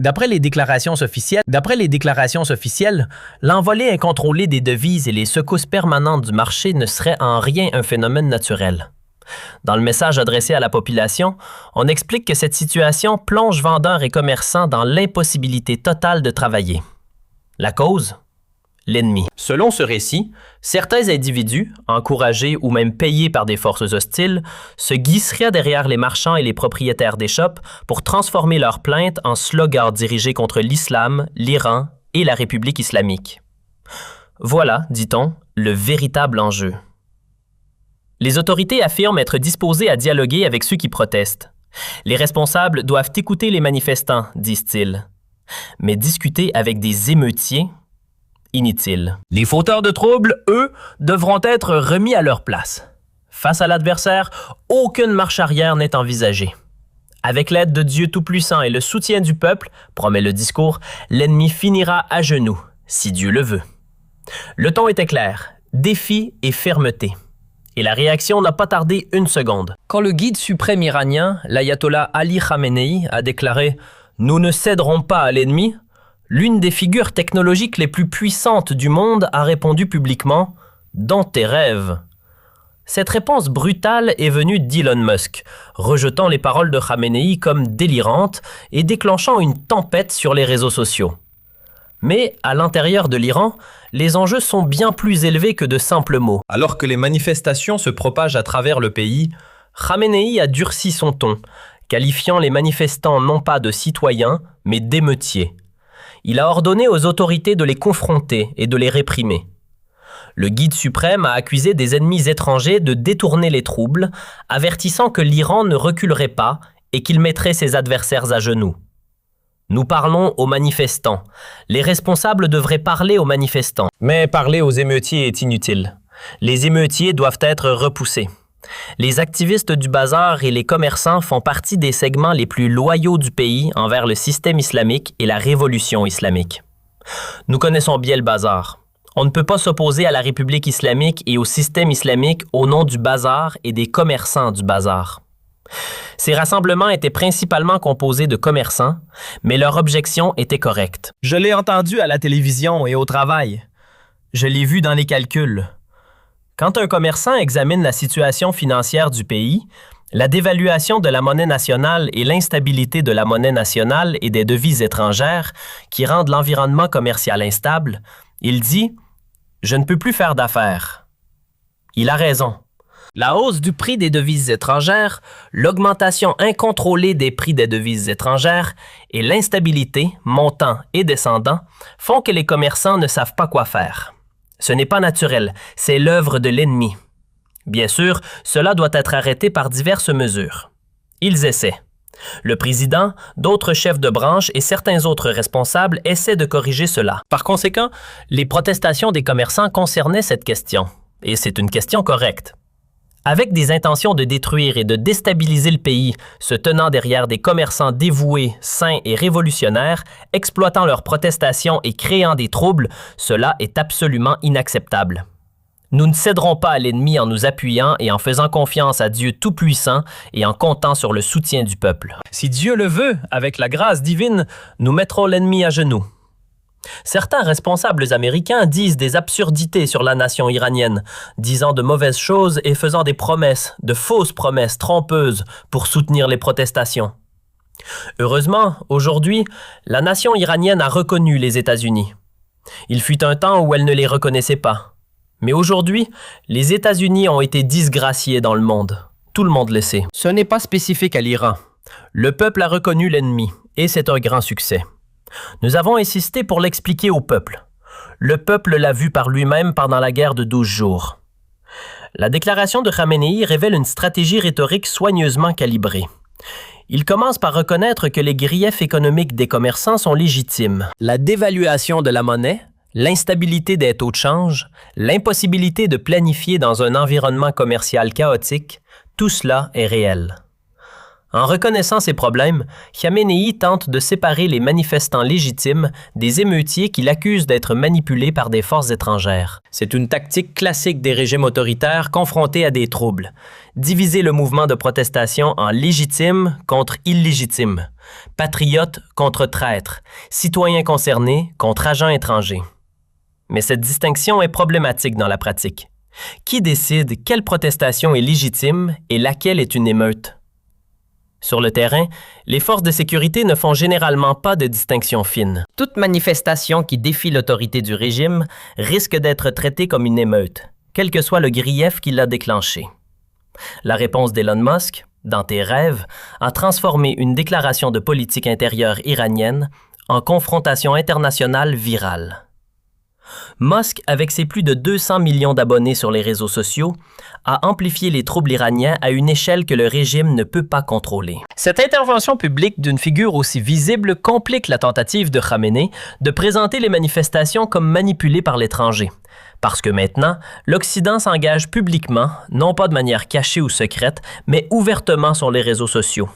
D'après les déclarations officielles, l'envolée incontrôlée des devises et les secousses permanentes du marché ne seraient en rien un phénomène naturel. Dans le message adressé à la population, on explique que cette situation plonge vendeurs et commerçants dans l'impossibilité totale de travailler. La cause? L'ennemi. Selon ce récit, certains individus, encouragés ou même payés par des forces hostiles, se glisseraient derrière les marchands et les propriétaires d'échoppes pour transformer leurs plaintes en slogans dirigés contre l'islam, l'Iran et la République islamique. Voilà, dit-on, le véritable enjeu. Les autorités affirment être disposées à dialoguer avec ceux qui protestent. Les responsables doivent écouter les manifestants, disent-ils. Mais discuter avec des émeutiers? Inutile. Les fauteurs de troubles, eux, devront être remis à leur place. Face à l'adversaire, aucune marche arrière n'est envisagée. Avec l'aide de Dieu Tout-Puissant et le soutien du peuple, promet le discours, l'ennemi finira à genoux, si Dieu le veut. Le ton était clair, défi et fermeté. Et la réaction n'a pas tardé une seconde. Quand le guide suprême iranien, l'ayatollah Ali Khamenei, a déclaré « Nous ne céderons pas à l'ennemi », l'une des figures technologiques les plus puissantes du monde a répondu publiquement « Dans tes rêves ». Cette réponse brutale est venue d'Elon Musk, rejetant les paroles de Khamenei comme délirantes et déclenchant une tempête sur les réseaux sociaux. Mais à l'intérieur de l'Iran, les enjeux sont bien plus élevés que de simples mots. Alors que les manifestations se propagent à travers le pays, Khamenei a durci son ton, qualifiant les manifestants non pas de citoyens, mais d'émeutiers. Il a ordonné aux autorités de les confronter et de les réprimer. Le guide suprême a accusé des ennemis étrangers de détourner les troubles, avertissant que l'Iran ne reculerait pas et qu'il mettrait ses adversaires à genoux. Nous parlons aux manifestants. Les responsables devraient parler aux manifestants. Mais parler aux émeutiers est inutile. Les émeutiers doivent être repoussés. Les activistes du bazar et les commerçants font partie des segments les plus loyaux du pays envers le système islamique et la révolution islamique. Nous connaissons bien le bazar. On ne peut pas s'opposer à la République islamique et au système islamique au nom du bazar et des commerçants du bazar. Ces rassemblements étaient principalement composés de commerçants, mais leur objection était correcte. Je l'ai entendu à la télévision et au travail. Je l'ai vu dans les calculs. Quand un commerçant examine la situation financière du pays, la dévaluation de la monnaie nationale et l'instabilité de la monnaie nationale et des devises étrangères qui rendent l'environnement commercial instable, il dit « Je ne peux plus faire d'affaires ». Il a raison. La hausse du prix des devises étrangères, l'augmentation incontrôlée des prix des devises étrangères et l'instabilité, montant et descendant, font que les commerçants ne savent pas quoi faire. Ce n'est pas naturel, c'est l'œuvre de l'ennemi. Bien sûr, cela doit être arrêté par diverses mesures. Ils essaient. Le président, d'autres chefs de branche et certains autres responsables essaient de corriger cela. Par conséquent, les protestations des commerçants concernaient cette question, et c'est une question correcte. Avec des intentions de détruire et de déstabiliser le pays, se tenant derrière des commerçants dévoués, saints et révolutionnaires, exploitant leurs protestations et créant des troubles, cela est absolument inacceptable. Nous ne céderons pas à l'ennemi en nous appuyant et en faisant confiance à Dieu Tout-Puissant et en comptant sur le soutien du peuple. Si Dieu le veut, avec la grâce divine, nous mettrons l'ennemi à genoux. Certains responsables américains disent des absurdités sur la nation iranienne, disant de mauvaises choses et faisant des promesses, de fausses promesses trompeuses pour soutenir les protestations. Heureusement, aujourd'hui, la nation iranienne a reconnu les États-Unis. Il fut un temps où elle ne les reconnaissait pas. Mais aujourd'hui, les États-Unis ont été disgraciés dans le monde. Tout le monde le sait. Ce n'est pas spécifique à l'Iran. Le peuple a reconnu l'ennemi, et c'est un grand succès. Nous avons insisté pour l'expliquer au peuple. Le peuple l'a vu par lui-même pendant la guerre de 12 jours. La déclaration de Khamenei révèle une stratégie rhétorique soigneusement calibrée. Il commence par reconnaître que les griefs économiques des commerçants sont légitimes. La dévaluation de la monnaie, l'instabilité des taux de change, l'impossibilité de planifier dans un environnement commercial chaotique, tout cela est réel. En reconnaissant ces problèmes, Khamenei tente de séparer les manifestants légitimes des émeutiers qu'il accuse d'être manipulés par des forces étrangères. C'est une tactique classique des régimes autoritaires confrontés à des troubles. Diviser le mouvement de protestation en légitimes contre illégitimes, patriotes contre traîtres, citoyens concernés contre agents étrangers. Mais cette distinction est problématique dans la pratique. Qui décide quelle protestation est légitime et laquelle est une émeute? Sur le terrain, les forces de sécurité ne font généralement pas de distinction fine. Toute manifestation qui défie l'autorité du régime risque d'être traitée comme une émeute, quel que soit le grief qui l'a déclenchée. La réponse d'Elon Musk, dans tes rêves, a transformé une déclaration de politique intérieure iranienne en confrontation internationale virale. Musk, avec ses plus de 200 millions d'abonnés sur les réseaux sociaux, a amplifié les troubles iraniens à une échelle que le régime ne peut pas contrôler. Cette intervention publique d'une figure aussi visible complique la tentative de Khamenei de présenter les manifestations comme manipulées par l'étranger. Parce que maintenant, l'Occident s'engage publiquement, non pas de manière cachée ou secrète, mais ouvertement sur les réseaux sociaux.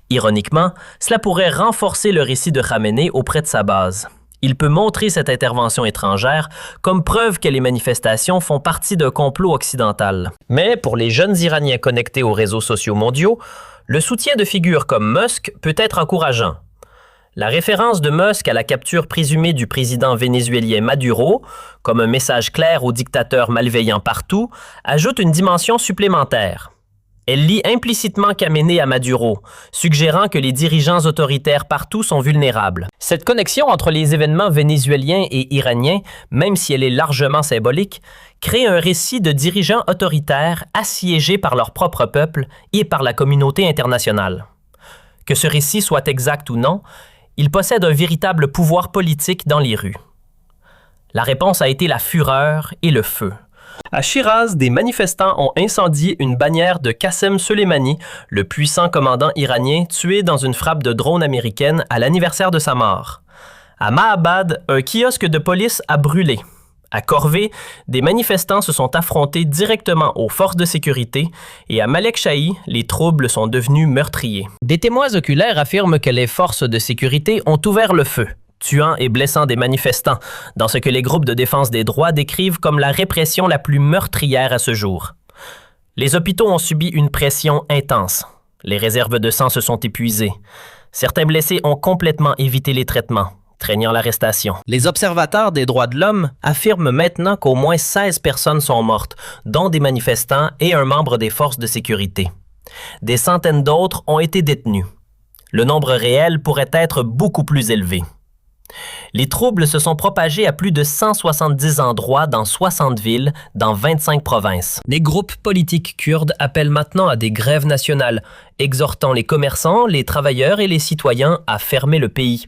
Ironiquement, cela pourrait renforcer le récit de Khamenei auprès de sa base. Il peut montrer cette intervention étrangère comme preuve que les manifestations font partie d'un complot occidental. Mais pour les jeunes Iraniens connectés aux réseaux sociaux mondiaux, le soutien de figures comme Musk peut être encourageant. La référence de Musk à la capture présumée du président vénézuélien Maduro, comme un message clair aux dictateurs malveillants partout, ajoute une dimension supplémentaire. Elle lie implicitement Khamenei à Maduro, suggérant que les dirigeants autoritaires partout sont vulnérables. Cette connexion entre les événements vénézuéliens et iraniens, même si elle est largement symbolique, crée un récit de dirigeants autoritaires assiégés par leur propre peuple et par la communauté internationale. Que ce récit soit exact ou non, il possède un véritable pouvoir politique dans les rues. La réponse a été la fureur et le feu. À Shiraz, des manifestants ont incendié une bannière de Qassem Soleimani, le puissant commandant iranien tué dans une frappe de drone américaine à l'anniversaire de sa mort. À Mahabad, un kiosque de police a brûlé. À Corvée, des manifestants se sont affrontés directement aux forces de sécurité et à Malek Shahi, les troubles sont devenus meurtriers. Des témoins oculaires affirment que les forces de sécurité ont ouvert le feu, tuant et blessant des manifestants, dans ce que les groupes de défense des droits décrivent comme la répression la plus meurtrière à ce jour. Les hôpitaux ont subi une pression intense. Les réserves de sang se sont épuisées. Certains blessés ont complètement évité les traitements, craignant l'arrestation. Les observateurs des droits de l'homme affirment maintenant qu'au moins 16 personnes sont mortes, dont des manifestants et un membre des forces de sécurité. Des centaines d'autres ont été détenus. Le nombre réel pourrait être beaucoup plus élevé. Les troubles se sont propagés à plus de 170 endroits dans 60 villes, dans 25 provinces. Les groupes politiques kurdes appellent maintenant à des grèves nationales, exhortant les commerçants, les travailleurs et les citoyens à fermer le pays.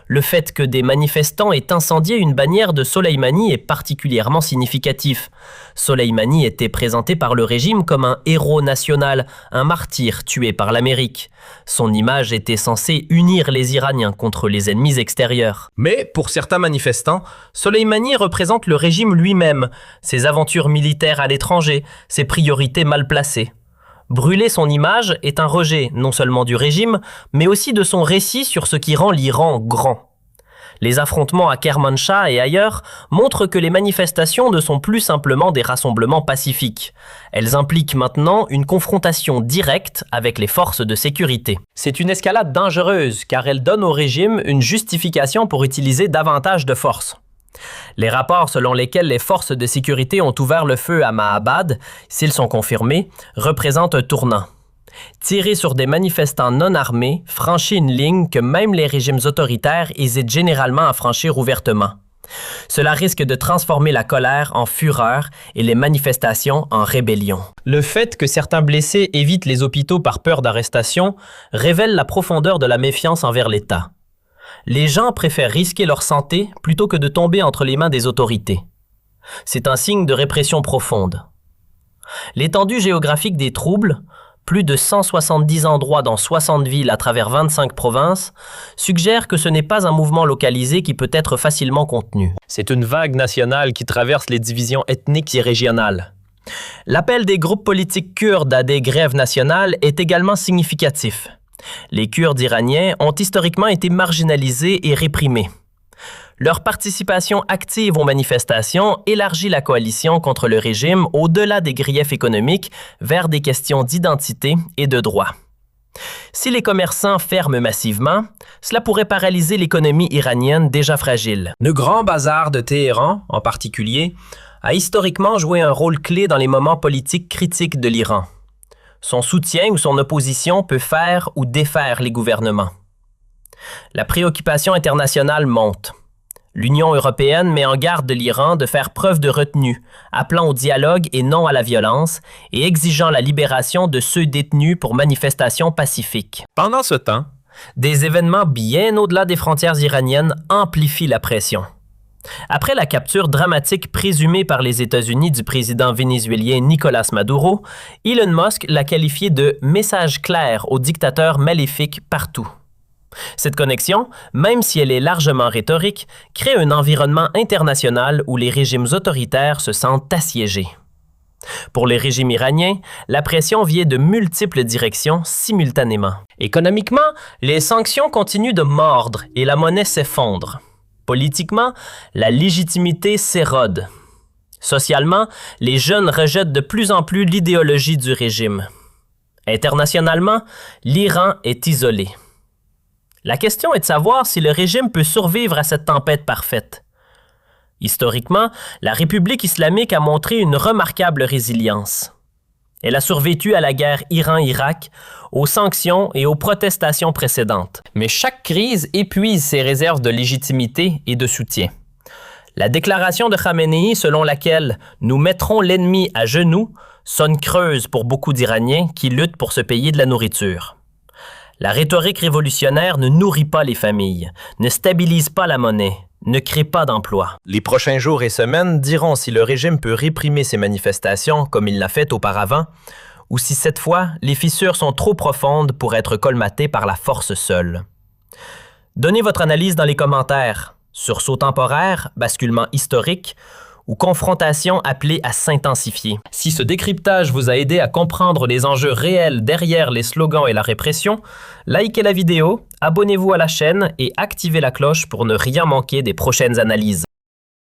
Le fait que des manifestants aient incendié une bannière de Soleimani est particulièrement significatif. Soleimani était présenté par le régime comme un héros national, un martyr tué par l'Amérique. Son image était censée unir les Iraniens contre les ennemis extérieurs. Mais pour certains manifestants, Soleimani représente le régime lui-même, ses aventures militaires à l'étranger, ses priorités mal placées. Brûler son image est un rejet non seulement du régime, mais aussi de son récit sur ce qui rend l'Iran grand. Les affrontements à Kermanshah et ailleurs montrent que les manifestations ne sont plus simplement des rassemblements pacifiques. Elles impliquent maintenant une confrontation directe avec les forces de sécurité. C'est une escalade dangereuse car elle donne au régime une justification pour utiliser davantage de force. Les rapports selon lesquels les forces de sécurité ont ouvert le feu à Mahabad, s'ils sont confirmés, représentent un tournant. Tirer sur des manifestants non armés franchit une ligne que même les régimes autoritaires hésitent généralement à franchir ouvertement. Cela risque de transformer la colère en fureur et les manifestations en rébellion. Le fait que certains blessés évitent les hôpitaux par peur d'arrestation révèle la profondeur de la méfiance envers l'État. Les gens préfèrent risquer leur santé plutôt que de tomber entre les mains des autorités. C'est un signe de répression profonde. L'étendue géographique des troubles, plus de 170 endroits dans 60 villes à travers 25 provinces, suggère que ce n'est pas un mouvement localisé qui peut être facilement contenu. C'est une vague nationale qui traverse les divisions ethniques et régionales. L'appel des groupes politiques kurdes à des grèves nationales est également significatif. Les Kurdes iraniens ont historiquement été marginalisés et réprimés. Leur participation active aux manifestations élargit la coalition contre le régime au-delà des griefs économiques vers des questions d'identité et de droit. Si les commerçants ferment massivement, cela pourrait paralyser l'économie iranienne déjà fragile. Le Grand Bazar de Téhéran, en particulier, a historiquement joué un rôle clé dans les moments politiques critiques de l'Iran. Son soutien ou son opposition peut faire ou défaire les gouvernements. La préoccupation internationale monte. L'Union européenne met en garde l'Iran de faire preuve de retenue, appelant au dialogue et non à la violence, et exigeant la libération de ceux détenus pour manifestations pacifiques. Pendant ce temps, des événements bien au-delà des frontières iraniennes amplifient la pression. Après la capture dramatique présumée par les États-Unis du président vénézuélien Nicolás Maduro, Elon Musk l'a qualifié de « message clair aux dictateurs maléfiques partout ». Cette connexion, même si elle est largement rhétorique, crée un environnement international où les régimes autoritaires se sentent assiégés. Pour les régimes iraniens, la pression vient de multiples directions simultanément. Économiquement, les sanctions continuent de mordre et la monnaie s'effondre. Politiquement, la légitimité s'érode. Socialement, les jeunes rejettent de plus en plus l'idéologie du régime. Internationalement, l'Iran est isolé. La question est de savoir si le régime peut survivre à cette tempête parfaite. Historiquement, la République islamique a montré une remarquable résilience. Elle a survécu à la guerre Iran-Irak, aux sanctions et aux protestations précédentes. Mais chaque crise épuise ses réserves de légitimité et de soutien. La déclaration de Khamenei selon laquelle « nous mettrons l'ennemi à genoux » sonne creuse pour beaucoup d'Iraniens qui luttent pour se payer de la nourriture. La rhétorique révolutionnaire ne nourrit pas les familles, ne stabilise pas la monnaie, ne crée pas d'emplois. les prochains jours et semaines diront si le régime peut réprimer ces manifestations comme il l'a fait auparavant, ou si cette fois, les fissures sont trop profondes pour être colmatées par la force seule. Donnez votre analyse dans les commentaires. Sursaut temporaire, basculement historique ou confrontation appelée à s'intensifier. Si ce décryptage vous a aidé à comprendre les enjeux réels derrière les slogans et la répression, likez la vidéo, abonnez-vous à la chaîne et activez la cloche pour ne rien manquer des prochaines analyses.